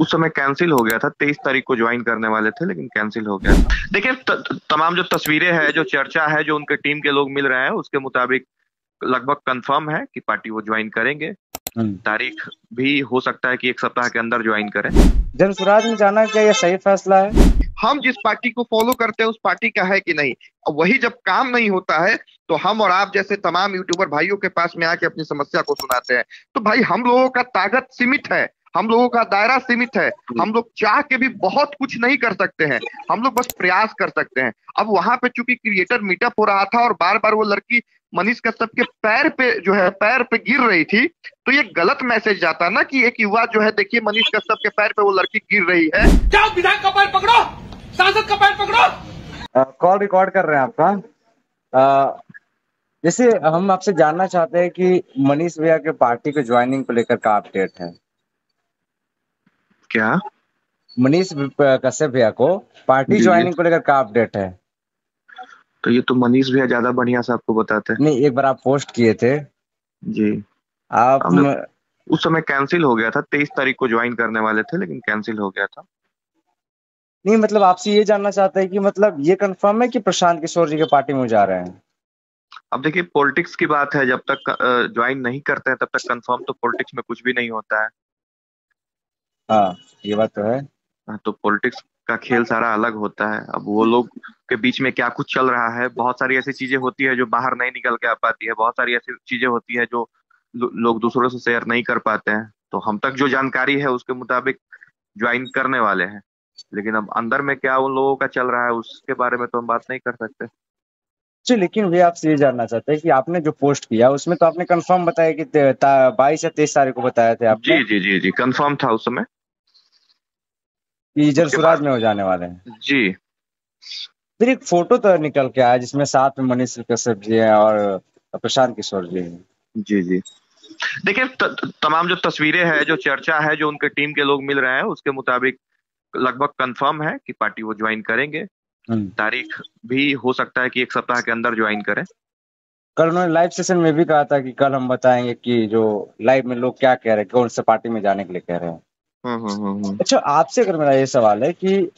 उस समय कैंसिल हो गया था। 23 तारीख को ज्वाइन करने वाले थे लेकिन कैंसिल हो गया था। देखिए तमाम जो तस्वीरें हैं, जो चर्चा है, जो उनके टीम के लोग मिल रहे हैं, उसके मुताबिक लगभग कंफर्म है कि पार्टी वो ज्वाइन करेंगे। हम्म। तारीख भी हो सकता है कि एक सप्ताह के अंदर ज्वाइन करें। जन स्वराज में जाना क्या यह सही फैसला है? हम जिस पार्टी को फॉलो करते हैं उस पार्टी का है कि नहीं। अब वही जब काम नहीं होता है तो हम और आप जैसे तमाम यूट्यूबर भाइयों के पास में आके अपनी समस्या को सुनाते हैं। तो भाई हम लोगों का ताकत सीमित है, हम लोगों का दायरा सीमित है। हम लोग चाह के भी बहुत कुछ नहीं कर सकते हैं, हम लोग बस प्रयास कर सकते हैं। अब वहां पे चूंकि क्रिएटर मीटअप हो रहा था और बार बार वो लड़की मनीष कश्यप के पैर पे जो है पैर पे गिर रही थी, तो ये गलत मैसेज जाता ना कि एक युवा जो है, देखिए मनीष कश्यप के पैर पे वो लड़की गिर रही है। जाओ विधायक का पैर पकड़ो, सांसद का पैर पकड़ो। कॉल रिकॉर्ड कर रहे हैं आपका। अ, जैसे हम आपसे जानना चाहते हैं कि मनीष भैया के पार्टी को ज्वाइनिंग को लेकर का अपडेट है। क्या? मनीष कश्यप भैया को पार्टी जी जी। ज्वाइनिंग को लेकर का अपडेट है? तो ये तो मनीष भैया ज्यादा बढ़िया से आपको बताते हैं। नहीं, एक बार आप पोस्ट किए थे। जी। आप हमने उस समय कैंसिल हो गया था। 23 तारीख को ज्वाइन करने वाले थे लेकिन कैंसिल हो गया था। नहीं, मतलब आपसे ये जानना चाहते हैं कि मतलब ये कंफर्म है कि प्रशांत किशोर जी के पार्टी में जा रहे हैं? अब देखिए, पॉलिटिक्स की बात है, जब तक ज्वाइन नहीं करते हैं तब तक कंफर्म तो पॉलिटिक्स में कुछ भी नहीं होता है। हाँ, ये बात तो है। तो पॉलिटिक्स का खेल सारा अलग होता है। अब वो लोग के बीच में क्या कुछ चल रहा है, बहुत सारी ऐसी चीजें होती है जो बाहर नहीं निकल के आ पाती है, बहुत सारी ऐसी चीजें होती है जो लोग दूसरों से शेयर नहीं कर पाते हैं। तो हम तक जो जानकारी है उसके मुताबिक ज्वाइन करने वाले हैं, लेकिन अब अंदर में क्या उन लोगों का चल रहा है उसके बारे में तो हम बात नहीं कर सकते। जी, लेकिन भैया आपसे ये जानना चाहते हैं कि आपने जो पोस्ट किया उसमें तो आपने कंफर्म बताया कि 22 या 23 तारीख को बताया थे आपने जी जी जी जी, कंफर्म था उस समय। कि उसके जनसुराज बाद में हो जाने वाले हैं। जी फिर एक फोटो तो निकल के आया जिसमें साथ में मनीष कश्यप जी हैं और प्रशांत किशोर जी हैं। जी जी। देखिए तमाम जो तस्वीरें हैं, जो चर्चा है, जो उनके टीम के लोग मिल रहे हैं, उसके मुताबिक लगभग कंफर्म है कि पार्टी वो ज्वाइन करेंगे। हम्म। तारीख भी हो सकता है कि एक सप्ताह के अंदर ज्वाइन करें। कल उन्होंने लाइव सेशन में भी कहा था कि कल हम बताएंगे कि जो लाइव में लोग क्या कह रहे हैं, कौन से पार्टी में जाने के लिए कह रहे हैं। हम्म। अच्छा, आपसे अगर मेरा ये सवाल है कि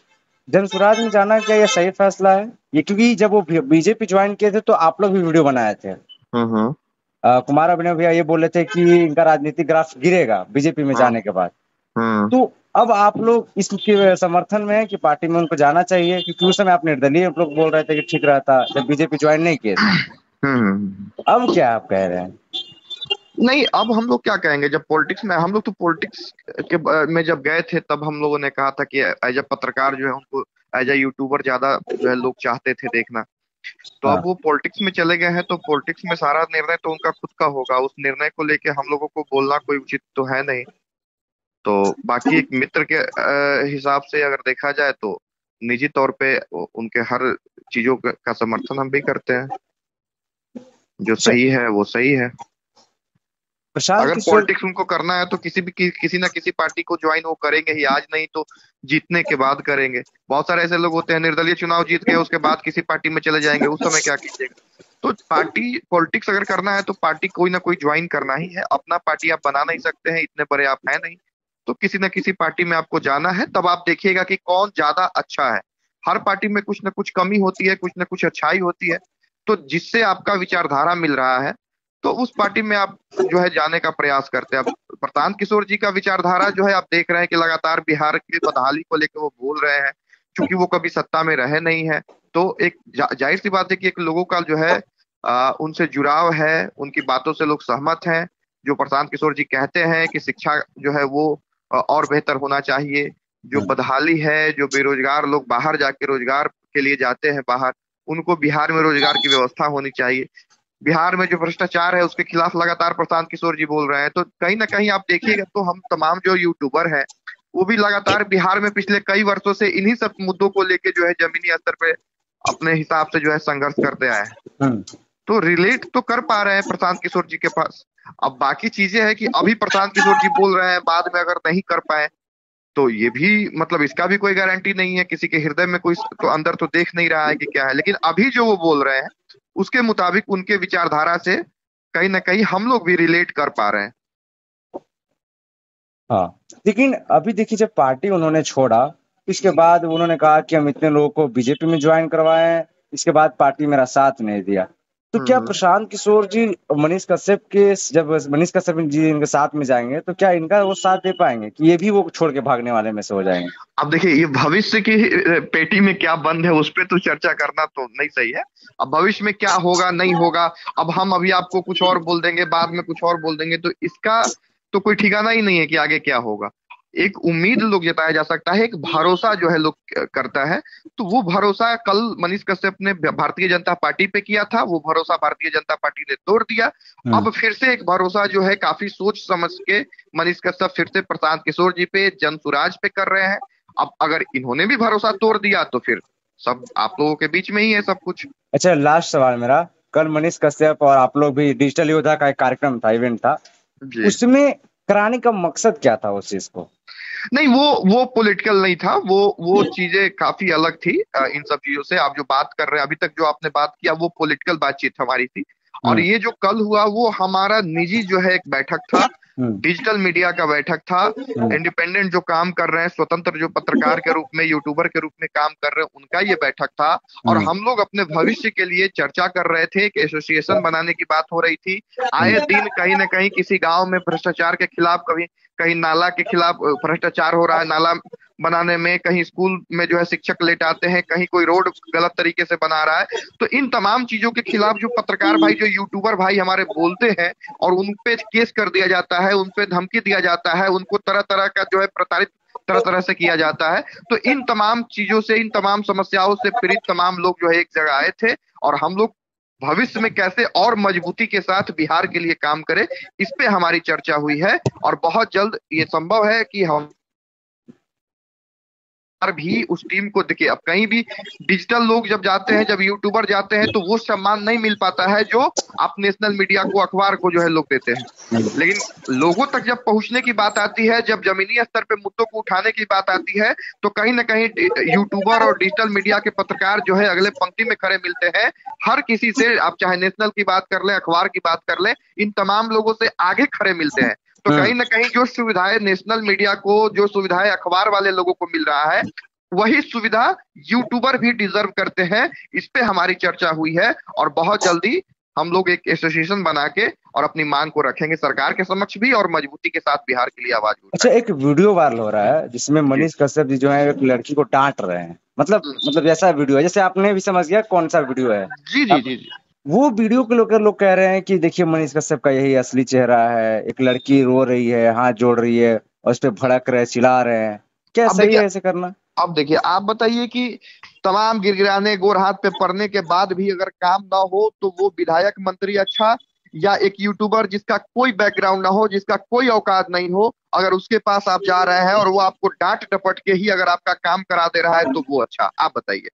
जनसुराज में जाना क्या यह सही फैसला है? ये क्योंकि जब वो बीजेपी ज्वाइन किए थे तो आप लोग भी वीडियो बनाए थे। हम्म। कुमार अभिनव भैया ये बोले थे कि इनका राजनीतिक ग्राफ गिरेगा बीजेपी में हाँ। जाने के बाद। हम्म। तो अब आप लोग इसके समर्थन में है कि पार्टी में उनको जाना चाहिए, क्योंकि उस समय आप निर्दलीय आप लोग बोल रहे थे कि ठीक रहता जब बीजेपी ज्वाइन नहीं किए थे। अब क्या आप कह रहे हैं? नहीं, अब हम लोग क्या कहेंगे, जब पॉलिटिक्स में हम लोग तो पॉलिटिक्स के में जब गए थे तब हम लोगों ने कहा था कि एज ए पत्रकार जो है उनको एज ए यूट्यूबर ज्यादा जो है लोग चाहते थे देखना। तो अब हाँ। वो पॉलिटिक्स में चले गए हैं तो पॉलिटिक्स में सारा निर्णय तो उनका खुद का होगा, उस निर्णय को लेके हम लोगों को बोलना कोई उचित तो है नहीं। तो बाकी एक मित्र के हिसाब से अगर देखा जाए तो निजी तौर पे उनके हर चीजों का समर्थन हम भी करते हैं। जो अच्छा, सही है वो सही है। प्रशांत अगर किशोर। पॉलिटिक्स उनको करना है तो किसी ना किसी पार्टी को ज्वाइन वो करेंगे ही, आज नहीं तो जीतने के बाद करेंगे। बहुत सारे ऐसे लोग होते हैं निर्दलीय चुनाव जीत गए उसके बाद किसी पार्टी में चले जाएंगे, उस समय क्या कीजिएगा। तो पार्टी पॉलिटिक्स अगर करना है तो पार्टी कोई ना कोई ज्वाइन करना ही है। अपना पार्टी आप बना नहीं सकते हैं, इतने बड़े आप हैं नहीं। तो किसी ना किसी पार्टी में आपको जाना है, तब आप देखिएगा कि कौन ज्यादा अच्छा है। हर पार्टी में कुछ ना कुछ कमी होती है, कुछ ना कुछ अच्छाई होती है। तो जिससे आपका विचारधारा मिल रहा है तो उस पार्टी में आप जो है जाने का प्रयास करते हैं। अब प्रशांत किशोर जी का विचारधारा जो है आप देख रहे हैं कि लगातार बिहार की बदहाली को लेकर वो बोल रहे हैं, क्योंकि वो कभी सत्ता में रहे नहीं है। तो एक जाहिर सी बात है कि एक लोगों का जो है उनसे जुड़ाव है, उनकी बातों से लोग सहमत हैं। जो प्रशांत किशोर जी कहते हैं कि शिक्षा जो है वो और बेहतर होना चाहिए। जो बदहाली है, जो बेरोजगार लोग बाहर जाके रोजगार के लिए जाते हैं बाहर, उनको बिहार में रोजगार की व्यवस्था होनी चाहिए। बिहार में जो भ्रष्टाचार है उसके खिलाफ लगातार प्रशांत किशोर जी बोल रहे हैं। तो कहीं ना कहीं आप देखिएगा तो हम तमाम जो यूट्यूबर हैं वो भी लगातार बिहार में पिछले कई वर्षों से इन्हीं सब मुद्दों को लेके जो है जमीनी स्तर पे अपने हिसाब से जो है संघर्ष करते आए हैं। हम्म। तो रिलेट तो कर पा रहे हैं प्रशांत किशोर जी के पास। अब बाकी चीजें हैं कि अभी प्रशांत किशोर जी बोल रहे हैं, बाद में अगर नहीं कर पाए तो ये भी मतलब इसका भी कोई गारंटी नहीं है। किसी के हृदय में कोई तो अंदर तो देख नहीं रहा है कि क्या है, लेकिन अभी जो वो बोल रहे हैं उसके मुताबिक उनके विचारधारा से कहीं ना कहीं हम लोग भी रिलेट कर पा रहे हैं। हाँ, लेकिन अभी देखिए जब पार्टी उन्होंने छोड़ा, इसके बाद उन्होंने कहा कि हम इतने लोगों को बीजेपी में ज्वाइन करवाए हैं, इसके बाद पार्टी मेरा साथ नहीं दिया। तो क्या हम्म। प्रशांत किशोर जी मनीष कश्यप के जब मनीष कश्यप जी इनके साथ में जाएंगे तो क्या इनका वो साथ दे पाएंगे कि ये भी वो छोड़ के भागने वाले में से हो जाएंगे? अब देखिए, ये भविष्य की पेटी में क्या बंद है उस पर तो चर्चा करना तो नहीं सही है। अब भविष्य में क्या होगा नहीं होगा, अब हम अभी आपको कुछ और बोल देंगे, बाद में कुछ और बोल देंगे, तो इसका तो कोई ठिकाना ही नहीं है कि आगे क्या होगा। एक उम्मीद लोग जताया जा सकता है, एक भरोसा जो है लोग करता है। तो वो भरोसा कल मनीष कश्यप ने भारतीय जनता पार्टी पे किया था, वो भरोसा भारतीय जनता पार्टी ने तोड़ दिया। अब फिर से एक भरोसा जो है काफी सोच समझ के मनीष कश्यप फिर से प्रशांत किशोर जी पे, जनसुराज पे कर रहे हैं। अब अगर इन्होंने भी भरोसा तोड़ दिया तो फिर सब आप लोगों के बीच में ही है सब कुछ। अच्छा, लास्ट सवाल मेरा, कल मनीष कश्यप और आप लोग भी डिजिटल योद्धा का एक कार्यक्रम था, इवेंट था, जी। उसमें कराने का मकसद क्या था उस चीज को? नहीं, वो पॉलिटिकल नहीं था, वो चीजें काफी अलग थी इन सब चीजों से। आप जो बात कर रहे हैं अभी तक जो आपने बात किया वो पॉलिटिकल बातचीत हमारी थी। और ये जो कल हुआ वो हमारा निजी जो है एक बैठक था, डिजिटल मीडिया का बैठक था। इंडिपेंडेंट जो काम कर रहे हैं, स्वतंत्र जो पत्रकार के रूप में, यूट्यूबर के रूप में काम कर रहे हैं, उनका ये बैठक था। और हम लोग अपने भविष्य के लिए चर्चा कर रहे थे कि एसोसिएशन बनाने की बात हो रही थी। आए दिन कहीं ना कहीं किसी गांव में भ्रष्टाचार के खिलाफ, कभी कहीं नाला के खिलाफ भ्रष्टाचार हो रहा है, नाला बनाने में, कहीं स्कूल में जो है शिक्षक लेट आते हैं, कहीं कोई रोड गलत तरीके से बना रहा है। तो इन तमाम चीजों के खिलाफ जो पत्रकार भाई, जो यूट्यूबर भाई हमारे बोलते हैं और उन पे केस कर दिया जाता है, उन पे धमकी दिया जाता है, उनको तरह तरह का जो है प्रताड़ित तरह तरह से किया जाता है। तो इन तमाम चीजों से, इन तमाम समस्याओं से पीड़ित तमाम लोग जो है एक जगह आए थे। और हम लोग भविष्य में कैसे और मजबूती के साथ बिहार के लिए काम करें, इस पे हमारी चर्चा हुई है। और बहुत जल्द ये संभव है कि हम भी उस टीम को, देखिए अब कहीं भी डिजिटल लोग जब जाते हैं, जब यूट्यूबर जाते हैं, तो वो सम्मान नहीं मिल पाता है जो आप नेशनल मीडिया को, अखबार को जो है लोग देते हैं। लेकिन लोगों तक जब पहुंचने की बात आती है, जब जमीनी स्तर पे मुद्दों को उठाने की बात आती है, तो कहीं ना कहीं यूट्यूबर और डिजिटल मीडिया के पत्रकार जो है अगले पंक्ति में खड़े मिलते हैं। हर किसी से, आप चाहे नेशनल की बात कर ले, अखबार की बात कर ले, इन तमाम लोगों से आगे खड़े मिलते हैं। तो कहीं ना कहीं जो सुविधाएं नेशनल मीडिया को, जो सुविधाएं अखबार वाले लोगों को मिल रहा है, वही सुविधा यूट्यूबर भी डिजर्व करते हैं। इस पे हमारी चर्चा हुई है और बहुत जल्दी हम लोग एक एसोसिएशन बना के और अपनी मांग को रखेंगे सरकार के समक्ष भी, और मजबूती के साथ बिहार के लिए आवाज अच्छा, एक वीडियो वायरल हो रहा है जिसमें मनीष कश्यप जी जो है एक लड़की को डांट रहे हैं, मतलब ऐसा वीडियो है, जैसे आपने भी समझ गया कौन सा वीडियो है। जी जी जी जी। वो वीडियो के लोग कह रहे हैं कि देखिए मनीष कश्यप का यही असली चेहरा है, एक लड़की रो रही है, हाथ जोड़ रही है और उस पर भड़क रहे, चिल्ला रहे हैं। क्या सही है ऐसे करना? अब देखिए, आप बताइए कि तमाम गिरगिराने, गोर हाथ पे पड़ने के बाद भी अगर काम ना हो, तो वो विधायक मंत्री अच्छा, या एक यूट्यूबर जिसका कोई बैकग्राउंड ना हो, जिसका कोई औकात नहीं हो, अगर उसके पास आप जा रहे हैं और वो आपको डांट डपट के ही अगर आपका काम करा दे रहा है, तो वो अच्छा? आप बताइए।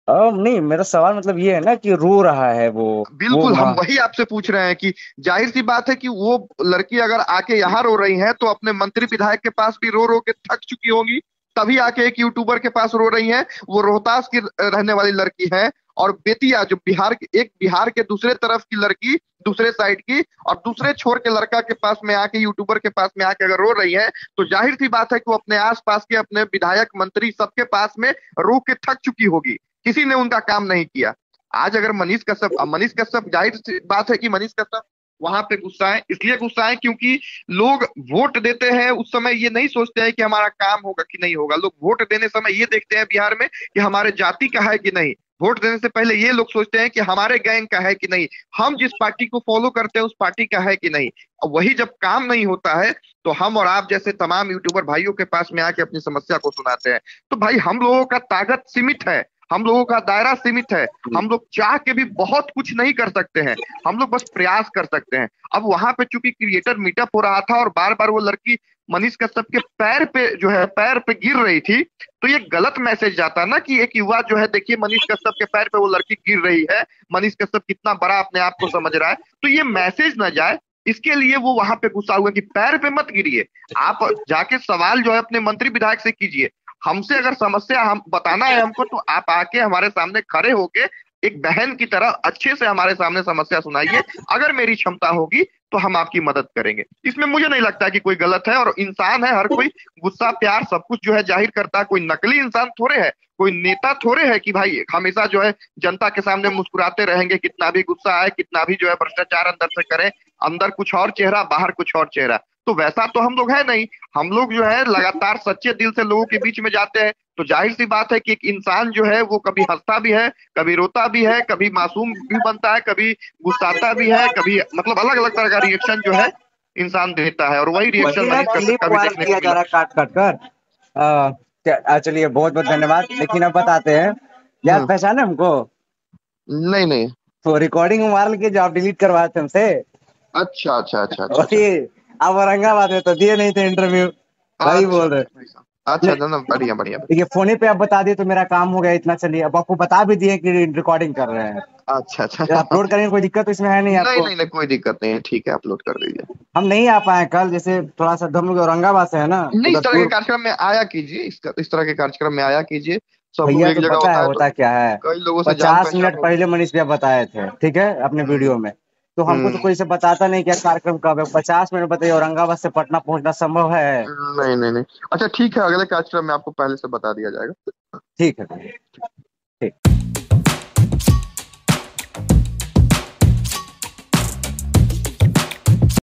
नहीं, मेरा सवाल मतलब ये है ना कि रो रहा है वो। बिल्कुल, हम वही आपसे पूछ रहे हैं कि जाहिर सी बात है कि वो लड़की अगर आके यहाँ रो रही है, तो अपने मंत्री विधायक के पास भी रो रो के थक चुकी होंगी, तभी आके एक यूट्यूबर के पास रो रही है। वो रोहतास की रहने वाली लड़की है, और बेतिया जो बिहार के दूसरे तरफ की लड़की, दूसरे साइड की, और दूसरे छोर के लड़का के पास में आके, यूट्यूबर के पास में आके अगर रो रही है, तो जाहिर सी बात है कि वो अपने आसपास के, अपने विधायक मंत्री सबके पास में रो के थक चुकी होगी। किसी ने उनका काम नहीं किया। आज अगर मनीष कश्यप, जाहिर सी बात है कि मनीष कश्यप वहां पे गुस्साए, इसलिए गुस्साए क्योंकि लोग वोट देते हैं उस समय ये नहीं सोचते हैं कि हमारा काम होगा कि नहीं होगा। लोग वोट देने समय ये देखते हैं बिहार में कि हमारे जाति का है कि नहीं। वोट देने से पहले ये लोग सोचते हैं कि हमारे गैंग का है कि नहीं, हम जिस पार्टी को फॉलो करते हैं उस पार्टी का है कि नहीं। वही जब काम नहीं होता है, तो हम और आप जैसे तमाम यूट्यूबर भाइयों के पास में आके अपनी समस्या को सुनाते हैं। तो भाई, हम लोगों का ताकत सीमित है, हम लोगों का दायरा सीमित है, हम लोग चाह के भी बहुत कुछ नहीं कर सकते हैं, हम लोग बस प्रयास कर सकते हैं। अब वहां पे चूंकि क्रिएटर मीटअप हो रहा था और बार बार वो लड़की मनीष कश्यप के पैर पे गिर रही थी, तो ये गलत मैसेज जाता ना कि एक युवा जो है, देखिए मनीष कश्यप के पैर पे वो लड़की गिर रही है, मनीष कश्यप कितना बड़ा अपने आप को समझ रहा है, तो ये मैसेज ना जाए, इसके लिए वो वहां पे गुस्सा हुआ कि पैर पे मत गिरिए, आप जाके सवाल जो है अपने मंत्री विधायक से कीजिए। हमसे अगर समस्या हम बताना है हमको, तो आप आके हमारे सामने खड़े होके एक बहन की तरह अच्छे से हमारे सामने समस्या सुनाइए। अगर मेरी क्षमता होगी तो हम आपकी मदद करेंगे। इसमें मुझे नहीं लगता है कि कोई गलत है, और इंसान है, हर कोई गुस्सा प्यार सब कुछ जो है जाहिर करता है। कोई नकली इंसान थोड़े है, कोई नेता थोड़े है कि भाई हमेशा जो है जनता के सामने मुस्कुराते रहेंगे, कितना भी गुस्सा आए, कितना भी जो है भ्रष्टाचार अंदर से करें, अंदर कुछ और चेहरा बाहर कुछ और चेहरा। तो वैसा तो हम लोग है नहीं। हम लोग जो है लगातार सच्चे दिल से लोगों के बीच में जाते हैं, तो जाहिर सी बात है कि एक इंसान जो है वो कभी हंसता भी है, कभी रोता भी है, कभी मासूम भी बनता है, कभी गुस्साता भी है, कभी मतलब अलग अलग तरह का रिएक्शन जो है इंसान देता है, और वही रिएक्शन वही ना मनीष क्लिप कभी वायरल देखने किया को जा मिला। रहा है काट काट कर। चलिए बहुत बहुत धन्यवाद। लेकिन अब बताते हैं, याद पहचाने हमको? नहीं नहीं। तो रिकॉर्डिंग वायरल की जो आप डिलीट करवाए थे हमसे, अच्छा अच्छा अच्छा अच्छा अच्छा। वही आप औरंगाबाद में तो दिए नहीं थे इंटरव्यू, वही अच्छा बोल रहे। अच्छा ना, बढ़िया बढ़िया। देखिए फोन ही पे आप बता दिए तो मेरा काम हो गया इतना। चलिए अब आपको बता भी दिए कि रिकॉर्डिंग कर रहे हैं, अच्छा अच्छा। अपलोड करेंगे, कोई दिक्कत तो इसमें है नहीं नहीं आपको? नहीं नहीं, कोई दिक्कत नहीं है, ठीक है, अपलोड कर दीजिए। हम नहीं आ पाए कल, जैसे थोड़ा सा हम लोग औरंगाबाद से है ना, नहीं, इस उधर तरह के दूर। कार्यक्रम में आया कीजिए, इस तरह के कार्यक्रम में आया कीजिए। सब लोग भैया एक तो जगह पता है होता है तो होता क्या है, कई लोगों से जान 50 मिनट पहचान होगी। पहले मनीष भैया बताए थे, ठीक है, अपने वीडियो में। तो हमको तो हम्म। कोई से बताता नहीं क्या कार्यक्रम कब है। 50 मिनट बताइए, औरंगाबाद से पटना पहुंचना संभव है? नहीं नहीं नहीं। अच्छा ठीक है, अगले कार्यक्रम में आपको पहले से बता दिया जाएगा। ठीक है।